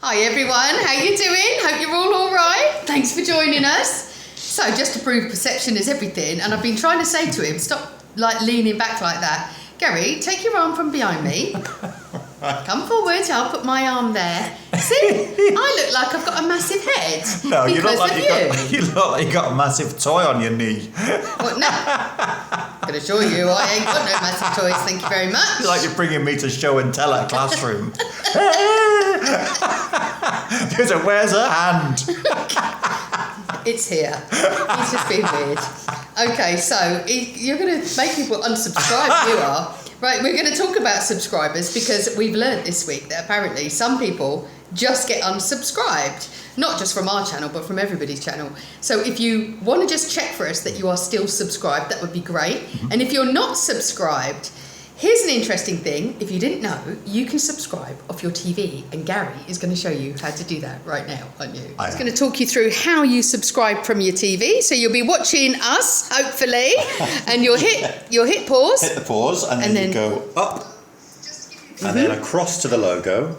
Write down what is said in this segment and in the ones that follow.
Hi everyone, how you doing? Hope you're all right. Thanks for joining us. So just to prove perception is everything, and I've been trying to say to him, stop like leaning back like that. Gary, take your arm from behind me. Come forward, I'll put my arm there. See, I look like I've got a massive head. No, you look like you look like you got a massive toy on your knee. What now? I can assure you, I ain't got no massive toys, thank you very much. It's like you're bringing me to show and tell at a classroom. Where's her hand? It's here. He's just being weird. Okay, so you're going to make people unsubscribe, you are. Right, we're going to talk about subscribers because we've learned this week that apparently some people just get unsubscribed. Not just from our channel, but from everybody's channel. So if you want to just check for us that you are still subscribed, that would be great. Mm-hmm. And if you're not subscribed, here's an interesting thing. If you didn't know, you can subscribe off your TV, and Gary is going to show you how to do that right now, aren't you? He's going to talk you through how you subscribe from your TV. So you'll be watching us, hopefully, and you'll hit pause. Hit the pause, and then you go up, and then across to the logo.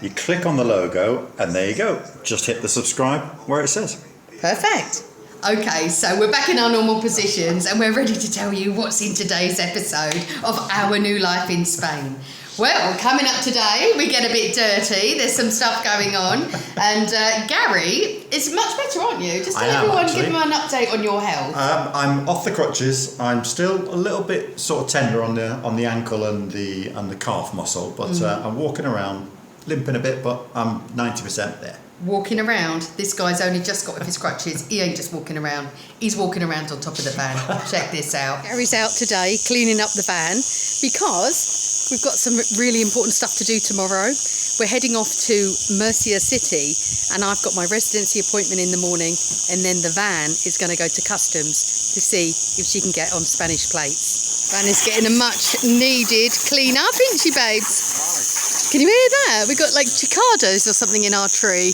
You click on the logo, and there you go. Just hit the subscribe where it says. Perfect. Okay, so we're back in our normal positions and we're ready to tell you what's in today's episode of Our New Life in Spain. Well, coming up today, we get a bit dirty. There's some stuff going on. And Gary is much better, aren't you? Just tell everyone, give them an update on your health. I'm off the crutches. I'm still a little bit sort of tender on the ankle and the calf muscle, but I'm walking around, limping a bit, but I'm 90% there. Walking around. This guy's only just got off his crutches. He ain't just walking around. He's walking around on top of the van. Check this out. Gary's out today cleaning up the van because we've got some really important stuff to do tomorrow. We're heading off to Murcia City and I've got my residency appointment in the morning, and then the van is going to go to customs to see if she can get on Spanish plates. Van is getting a much needed clean up, isn't she, babes? Can you hear that? We've got like cicadas or something in our tree.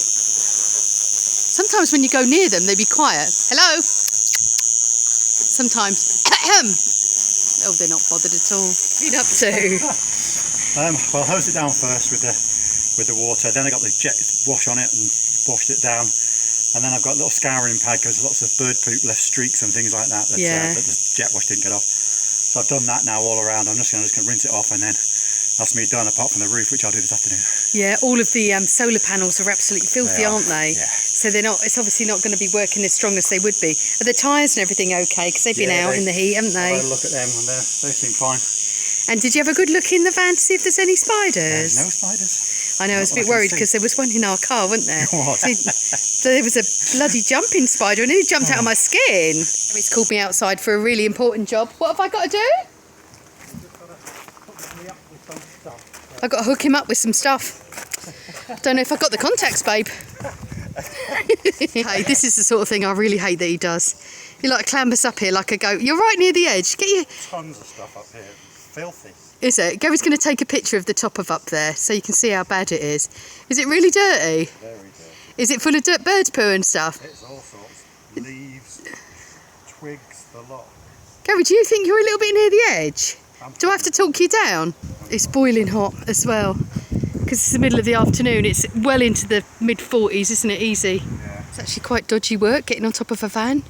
Sometimes when you go near them, they be quiet. Hello? Sometimes. Oh, they're not bothered at all. What are you up to? Well, I hosed it down first with the water. Then I got the jet wash on it and washed it down. And then I've got a little scouring pad because lots of bird poop left streaks and things like that that the jet wash didn't get off. So I've done that now all around. I'm just going to rinse it off, and then that's me done, apart from the roof, which I'll do this afternoon. Yeah, all of the solar panels are absolutely filthy, aren't they? Yeah. So they're not. It's obviously not going to be working as strong as they would be. Are the tyres and everything okay? Because they've been out in the heat, haven't they? I had a look at them, and they seem fine. And did you have a good look in the van to see if there's any spiders? No spiders. I know, I was a bit worried because there was one in our car, wasn't there? So there was a bloody jumping spider, and it jumped out of my skin. He's called me outside for a really important job. What have I got to do? I've got to hook him up with some stuff. Don't know if I've got the contacts, babe. Hey, this is the sort of thing I really hate that he does. He like clambers up here like a goat. You're right near the edge. Get your... Tons of stuff up here. Filthy. Is it? Gary's going to take a picture of the top of up there so you can see how bad it is. Is it really dirty? Very dirty. Is it full of bird poo and stuff? It's all sorts. Leaves, twigs, the lot. Gary, do you think you're a little bit near the edge? Do I have to talk you down? It's boiling hot as well because it's the middle of the afternoon. It's well into the mid-40s, isn't it? Easy. Yeah. It's actually quite dodgy work getting on top of a van.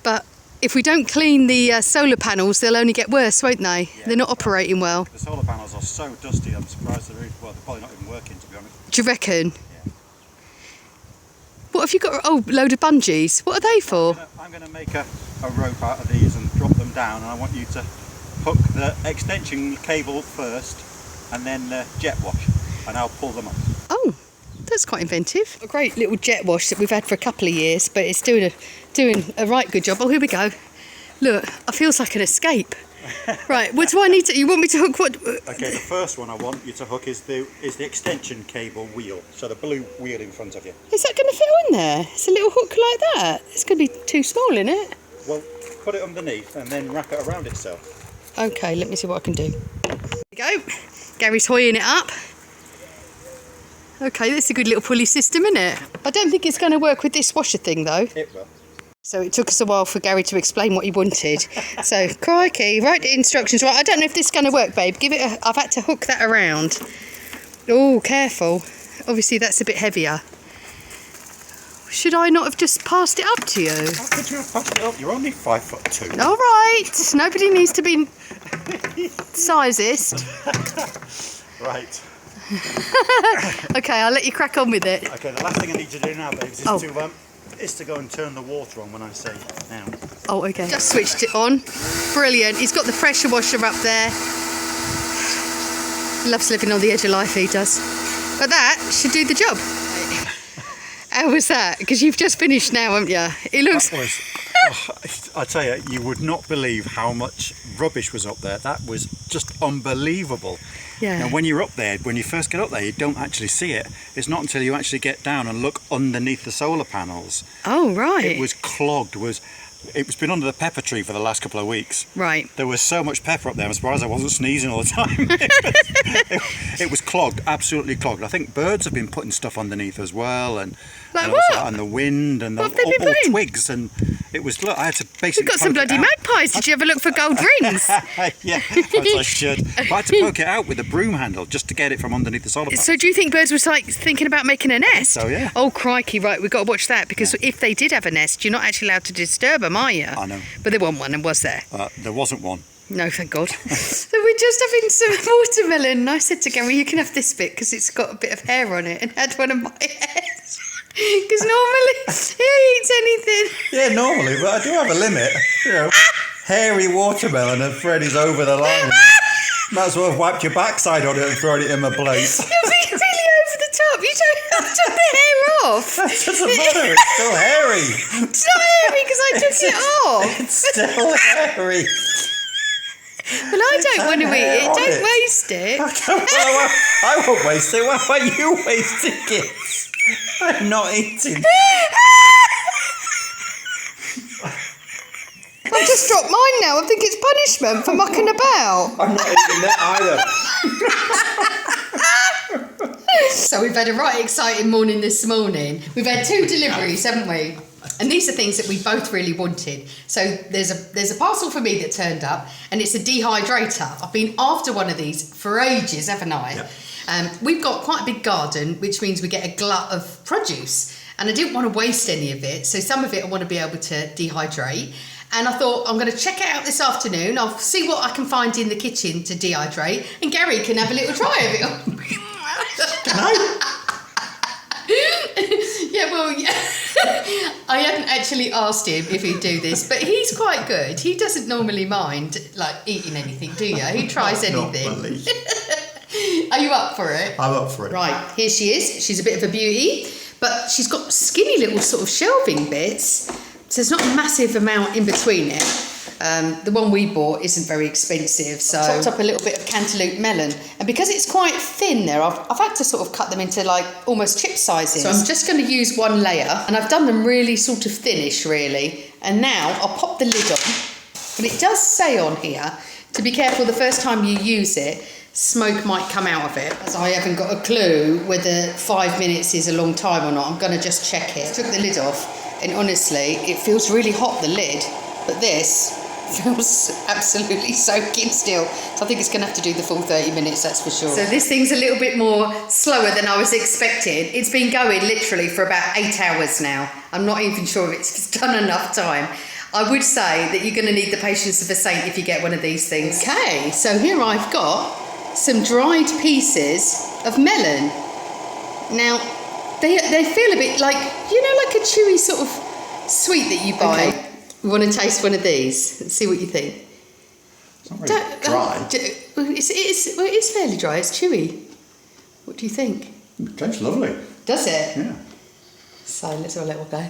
But if we don't clean the solar panels, they'll only get worse, won't they? Yeah, they're not operating well. The solar panels are so dusty, I'm surprised they're probably not even working, to be honest. Do you reckon? Yeah. What have you got? Oh, load of bungees. What are they for? I'm going to make a rope out of these and drop them down, and I want you to hook the extension cable first and then the jet wash, and I'll pull them up. Oh, that's quite inventive. A great little jet wash that we've had for a couple of years, but it's doing a right good job. Oh, here we go. Look, it feels like an escape. Right, what do I need to... You want me to hook what? Okay, the first one I want you to hook is the extension cable wheel, so the blue wheel in front of you. Is that going to fit in there? It's a little hook like that. It's going to be too small, isn't it? Well, put it underneath and then wrap it around itself. Okay, let me see what I can do. There we go. Gary's hoying it up. Okay, that's a good little pulley system, isn't it? I don't think it's going to work with this washer thing, though. It will. So it took us a while for Gary to explain what he wanted. So, crikey, write the instructions right. I don't know if this is going to work, babe. Give it a... I've had to hook that around. Oh, careful. Obviously, that's a bit heavier. Should I not have just passed it up to you? How could you have passed it up? You're only 5'2". All right. Nobody needs to be sizist. Right. Okay, I'll let you crack on with it. Okay, the last thing I need to do now, babes, is to go and turn the water on when I say now. Oh, okay. Just switched it on. Brilliant. He's got the pressure washer up there. Loves living on the edge of life, he does. But that should do the job. How was that? Because you've just finished now, haven't you? It looks... That was, I tell you, you would not believe how much rubbish was up there. That was just unbelievable. Yeah. Now, when you're up there, when you first get up there, you don't actually see it. It's not until you actually get down and look underneath the solar panels. Oh, right. It was clogged. It's been under the pepper tree for the last couple of weeks. Right. There was so much pepper up there, I'm surprised I wasn't sneezing all the time. It was clogged, absolutely clogged. I think birds have been putting stuff underneath as well, and Like and what? And the wind and What have they been all putting? twigs, and it was. Look, I had to basically. We've got some poke it bloody out. magpies. Did you ever look for gold rings? Yeah, perhaps I should. But I had to poke it out with a broom handle just to get it from underneath the solar panel. So do you think birds were like thinking about making a nest? So, yeah. Oh, crikey, right, we've got to watch that, because if they did have a nest, you're not actually allowed to disturb them, are you? I know. But there wasn't one, and was there? There wasn't one. No, thank God. So we're just having some watermelon, and I said to Gary, you can have this bit because it's got a bit of hair on it, and had one of my hairs. Because normally he eats anything. Yeah, normally, but I do have a limit. You know, hairy watermelon and Freddie's over the line. Might as well have wiped your backside on it and thrown it in my plate. You're being really over the top. You don't have to took the hair off. It doesn't matter, it's still hairy. It's not hairy because I took it off. It's still hairy. Well, I don't want to eat hair it. on Don't it. waste it. I won't waste it. Why are you wasting it? I'm not eating. I've just dropped mine now. I think it's punishment for mucking about. I'm not eating that either. So we've had a right exciting morning this morning. We've had 2 deliveries, haven't we? And these are things that we both really wanted. So there's a parcel for me that turned up, and it's a dehydrator. I've been after one of these for ages, haven't I? Yep. We've got quite a big garden, which means we get a glut of produce. And I didn't want to waste any of it, so some of it I want to be able to dehydrate. And I thought, I'm going to check it out this afternoon. I'll see what I can find in the kitchen to dehydrate, and Gary can have a little try of it. Can I? Yeah, well, yeah. I hadn't actually asked him if he'd do this, but he's quite good. He doesn't normally mind like eating anything, do you? He tries anything. Are you up for it? I'm up for it. Right, here she is. She's a bit of a beauty, but she's got skinny little sort of shelving bits, so there's not a massive amount in between it. The one we bought isn't very expensive, so I've chopped up a little bit of cantaloupe melon, and because it's quite thin there, I've had to sort of cut them into like almost chip sizes. So I'm just going to use one layer, and I've done them really sort of thinnish really, and now I'll pop the lid on. But it does say on here to be careful the first time you use it, smoke might come out of it, as I haven't got a clue whether 5 minutes is a long time or not. I'm going to just check it. Took the lid off, and honestly it feels really hot, the lid, but this feels absolutely soaking still, so I think it's going to have to do the full 30 minutes, that's for sure. So this thing's a little bit more slower than I was expecting. It's been going literally for about 8 hours now. I'm not even sure if it's done enough time. I would say that you're going to need the patience of a saint if you get one of these things. Okay, so here I've got some dried pieces of melon. Now they feel a bit like, you know, like a chewy sort of sweet that you buy. Okay. We want to taste one of these and see what you think. It's not very dry. It's fairly dry. It's chewy. What do you think? It tastes lovely. Does it? Yeah. So let's have a little go.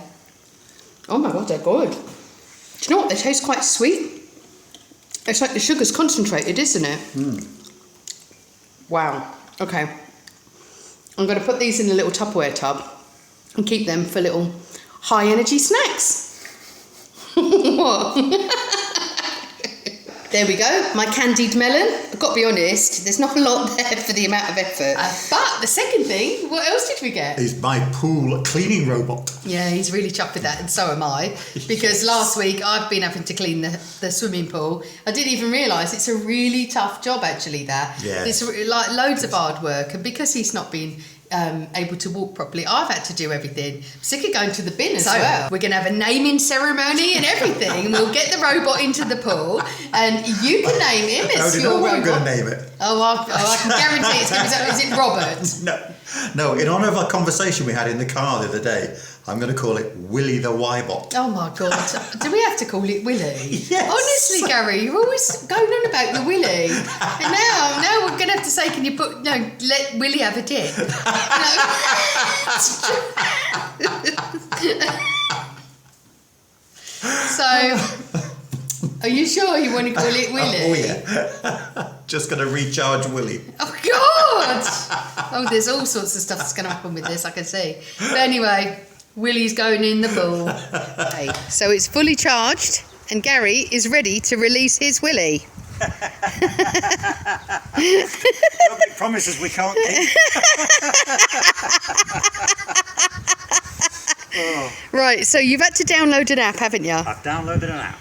Oh my God, they're good. Do you know what? They taste quite sweet. It's like the sugar's concentrated, isn't it? Mm. Wow. Okay. I'm going to put these in a little Tupperware tub and keep them for little high energy snacks. What? There we go, my candied melon. I've got to be honest, there's not a lot there for the amount of effort. But the second thing, what else did we get? Is my pool cleaning robot. Yeah, he's really chuffed with that, and so am I. Because last week I've been having to clean the swimming pool. I didn't even realise it's a really tough job actually, that. Yeah. It's like loads of hard work, and because he's not been able to walk properly. I've had to do everything. I'm sick of going to the bin as well. We're going to have a naming ceremony and everything. We'll get the robot into the pool and you can name him. It's your robot. I'm going to name it. Oh, I can guarantee it's going to be... Is it Robert? No, in honour of our conversation we had in the car the other day, I'm going to call it Willy the Wybot. Oh my God. Do we have to call it Willy? Yes. Honestly, Gary, you're always going on about the Willy. And now we're going to have to say, can you let Willy have a dick? So, are you sure you want to call it Willy? Oh, yeah. Just going to recharge Willy. Oh, God! Oh, there's all sorts of stuff that's going to happen with this, I can see. But anyway... Willy's going in the pool. Okay, so it's fully charged and Gary is ready to release his Willy. Don't make promises we can't keep. Right, so you've had to download an app, haven't you? I've downloaded an app.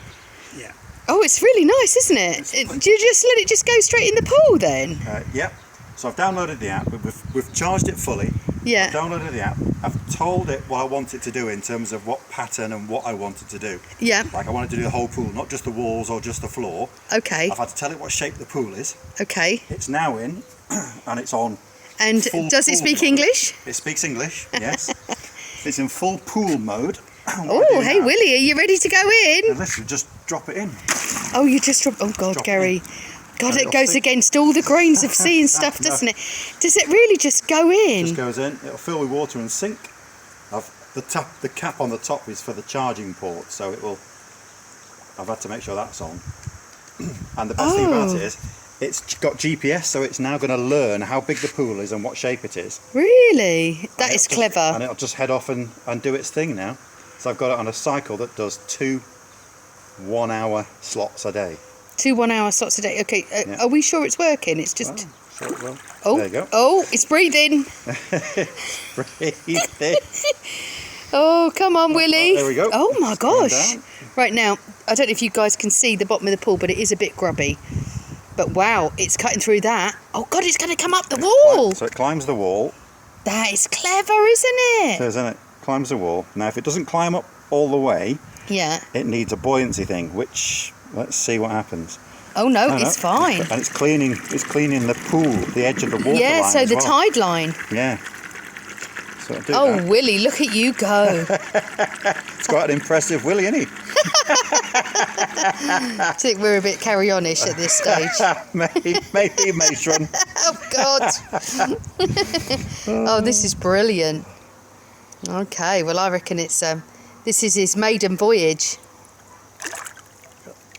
Yeah. Oh, it's really nice, isn't it? Do you just let it just go straight in the pool then? Yep. So I've downloaded the app. We've charged it fully. Yeah. I've downloaded the app. I've told it what I want it to do in terms of what pattern and what I want it to do. Yeah. Like I wanted to do the whole pool, not just the walls or just the floor. Okay. I've had to tell it what shape the pool is. Okay. It's now in and it's on. And does it speak English? It speaks English, yes. It's in full pool mode. Oh, hey Willy, are you ready to go in? And literally just drop it in. Oh, you just drop... Oh, God, Gary. God, it goes against all the grains of sea and stuff, doesn't it? Does it really just go in? It just goes in. It'll fill with water and sink. The cap on the top is for the charging port, so it will... I've had to make sure that's on. And the best thing about it is, it's got GPS, so it's now going to learn how big the pool is and what shape it is. Really? That is clever. And it'll just head off and do its thing now. So I've got it on a cycle that does 2 1-hour slots a day. 2 1-hour slots a day. Okay, Are we sure it's working? It's just... Well, sure it will. Oh, there you go. Oh, it's breathing. Breathing. Oh, come on, Willy. There we go. Oh, my gosh. Right now, I don't know if you guys can see the bottom of the pool, but it is a bit grubby. But wow, it's cutting through that. Oh, God, it's going to come up the wall. So it climbs the wall. That is clever, isn't it? So, isn't it? Climbs the wall. Now, if it doesn't climb up all the way, it needs a buoyancy thing, which... Let's see what happens. Oh no, it's fine. And it's cleaning the pool, the edge of the water line. Yeah, so the tide line. Yeah. So oh, that. Willy, look at you go. It's quite an impressive Willy, isn't he? I think we're a bit carry-on-ish at this stage. maybe matron. Oh, God. Oh, this is brilliant. Okay, well, I reckon it's this is his maiden voyage.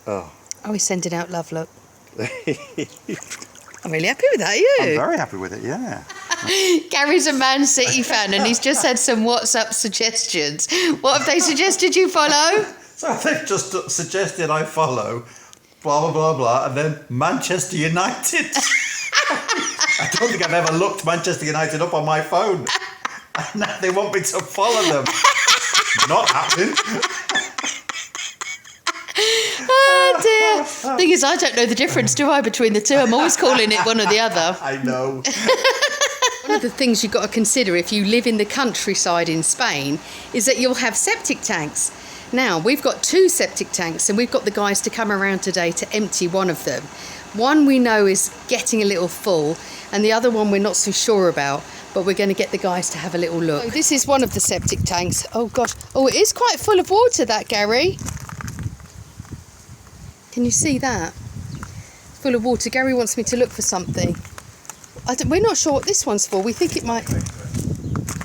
Oh, he's sending out love, look. I'm really happy with that, are you? I'm very happy with it, yeah. Gary's a Man City fan and he's just had some WhatsApp suggestions. What have they suggested you follow? So they've just suggested I follow blah, blah, blah, blah, and then Manchester United. I don't think I've ever looked Manchester United up on my phone. And now they want me to follow them. Not happening. Oh dear. Thing is, I don't know the difference, do I, between the two? I'm always calling it one or the other. I know. One of the things you've got to consider if you live in the countryside in Spain is that you'll have septic tanks. Now, we've got 2 septic tanks and we've got the guys to come around today to empty one of them. One we know is getting a little full and the other one we're not so sure about, but we're going to get the guys to have a little look. So this is one of the septic tanks. Oh gosh. Oh, it is quite full of water, that, Gary. Can you see that? Full of water. Gary wants me to look for something. We're not sure what this one's for. We think it might...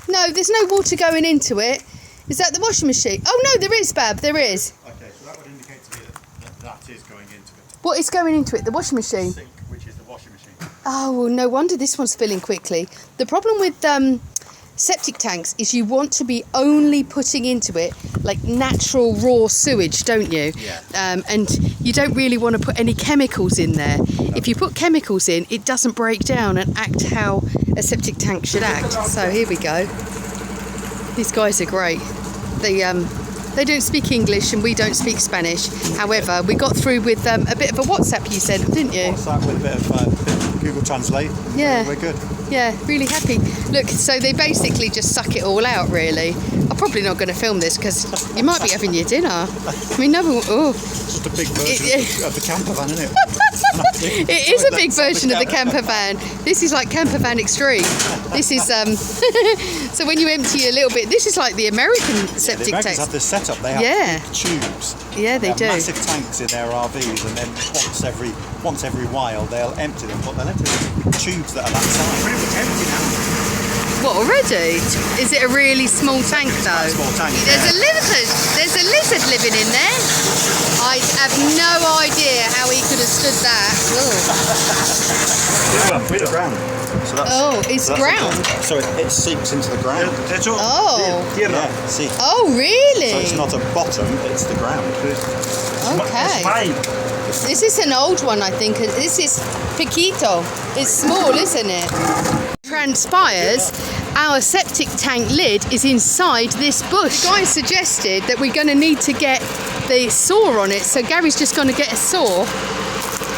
No, there's no water going into it. Is that the washing machine? Oh no, there is, Bab, there is. Okay, so that would indicate to me that is going into it. What is going into it? The washing machine? Sink, which is the washing machine. Oh, well, no wonder this one's filling quickly. The problem with septic tanks is you want to be only putting into it like natural raw sewage, don't you? Yeah. And you don't really want to put any chemicals in there. No. If you put chemicals in, it doesn't break down and act how a septic tank should act. So here we go. These guys are great. They don't speak English and we don't speak Spanish. However, we got through with a bit of a WhatsApp you sent, didn't you? WhatsApp with a bit of Google Translate. Yeah. We're good. Yeah, really happy. Look, so they basically just suck it all out, really. I'm probably not going to film this because you might be having your dinner. I mean, no one... Oh. It's just a big version of the camper van, isn't it? It is a big version of the camper van. This is like camper van extreme. This is so when you empty a little bit, this is like the American septic The Americans tank. have this setup. They have big tubes. Yeah, they do. Have massive tanks in their RVs, and then once every while they'll empty them, but they'll empty the tubes that are that size. Pretty much empty now. What, already? Is it a really small tank though? Small tank. There's a lizard living in there. I have no idea how he could have stood that. With the ground. So that's, it's so that's ground. So it seeps into the ground. Oh. Yeah. See. Oh, really? So it's not a bottom; it's the ground. Okay. This is an old one, I think. This is Piquito. It's small, isn't it? Transpires, our septic tank lid is inside this bush. The guy suggested that we're going to need to get the saw on it, so Gary's just going to get a saw.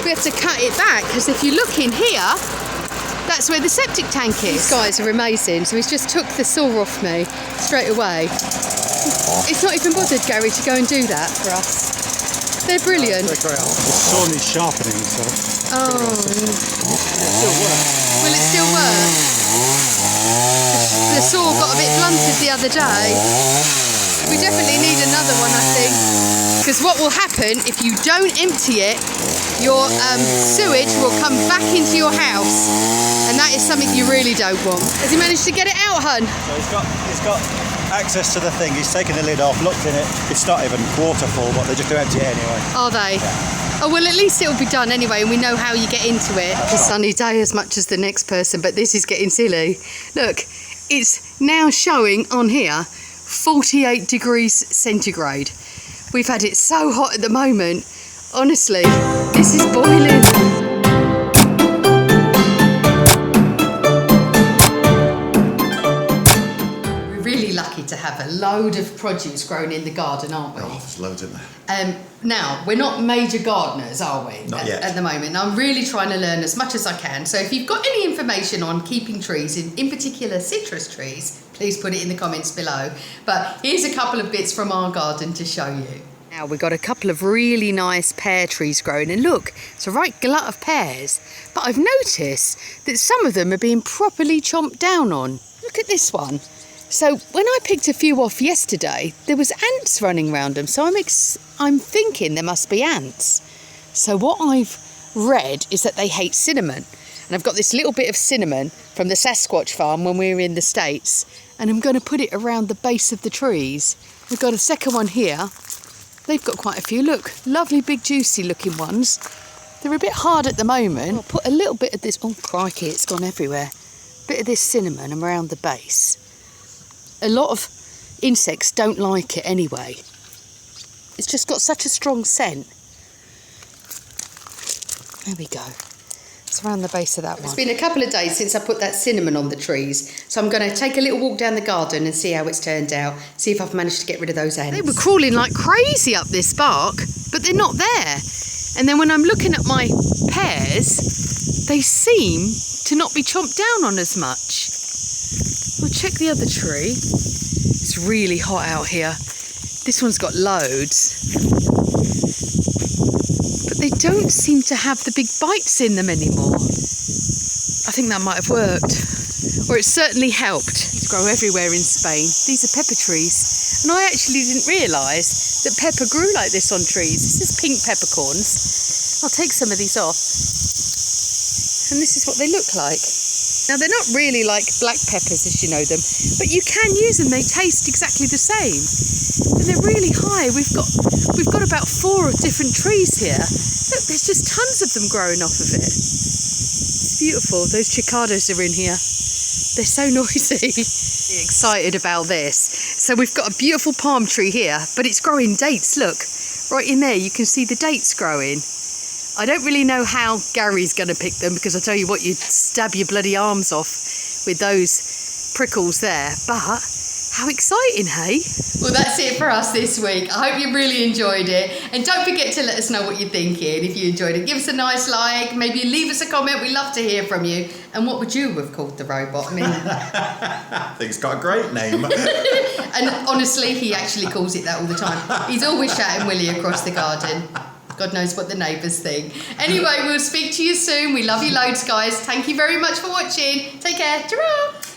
We have to cut it back because if you look in here, that's where the septic tank is. These guys are amazing, so he's just took the saw off me straight away. It's not even bothered Gary to go and do that for us. They're brilliant. The saw needs sharpening, so. Oh. Will it still work? The saw got a bit blunted the other day. We definitely need another one, I think. Because what will happen if you don't empty it, your sewage will come back into your house. And that is something you really don't want. Has he managed to get it out, hun? So he's got access to the thing. He's taken the lid off, looked in it. It's not even quarter full, but they just do empty it anyway. Are they? Yeah. Oh, well, at least it'll be done anyway, and we know how you get into it. It's a sunny day as much as the next person, but this is getting silly. Look, it's now showing on here 48 degrees centigrade. We've had it so hot at the moment. Honestly, this is boiling. Lucky to have a load of produce grown in the garden, aren't we? Oh, there's loads in there. Now, we're not major gardeners, are we? Not yet. At the moment. I'm really trying to learn as much as I can. So if you've got any information on keeping trees, in particular citrus trees, please put it in the comments below. But here's a couple of bits from our garden to show you. Now we've got a couple of really nice pear trees growing, and look, it's a right glut of pears. But I've noticed that some of them are being properly chomped down on. Look at this one. So when I picked a few off yesterday, there was ants running around them. So I'm thinking there must be ants. So what I've read is that they hate cinnamon. And I've got this little bit of cinnamon from the Sasquatch farm when we were in the States. And I'm going to put it around the base of the trees. We've got a second one here. They've got quite a few. Look, lovely big juicy looking ones. They're a bit hard at the moment. I'll put a little bit of this, oh crikey, it's gone everywhere. Bit of this cinnamon around the base. A lot of insects don't like it anyway. It's just got such a strong scent. There we go. It's around the base of that one. It's been a couple of days since I put that cinnamon on the trees, so I'm going to take a little walk down the garden and see how it's turned out, see if I've managed to get rid of those ants. They were crawling like crazy up this bark, but they're not there. And then when I'm looking at my pears, they seem to not be chomped down on as much. We'll check the other tree. It's really hot out here. This one's got loads. But they don't seem to have the big bites in them anymore. I think that might have worked. Or it certainly helped. These grow everywhere in Spain. These are pepper trees. And I actually didn't realise that pepper grew like this on trees. This is pink peppercorns. I'll take some of these off. And this is what they look like. Now, they're not really like black peppers as you know them, but you can use them. They taste exactly the same. And they're really high. We've got about 4 different trees here. Look, there's just tons of them growing off of it. It's beautiful. Those cicadas are in here. They're so noisy. Excited about this. So we've got a beautiful palm tree here, but it's growing dates. Look, right in there, you can see the dates growing. I don't really know how Gary's going to pick them, because I tell you what, you'd stab your bloody arms off with those prickles there. But How exciting, hey? Well, that's it for us this week. I hope you really enjoyed it. And don't forget to let us know what you're thinking. If you enjoyed it, give us a nice like. Maybe leave us a comment. We love to hear from you. And what would you have called the robot? I mean, I think it's got a great name. and honestly, he actually calls it that all the time. He's always shouting Willie across the garden. God knows what the neighbours think. Anyway, we'll speak to you soon. We love you loads, guys. Thank you very much for watching. Take care. Ta-ra!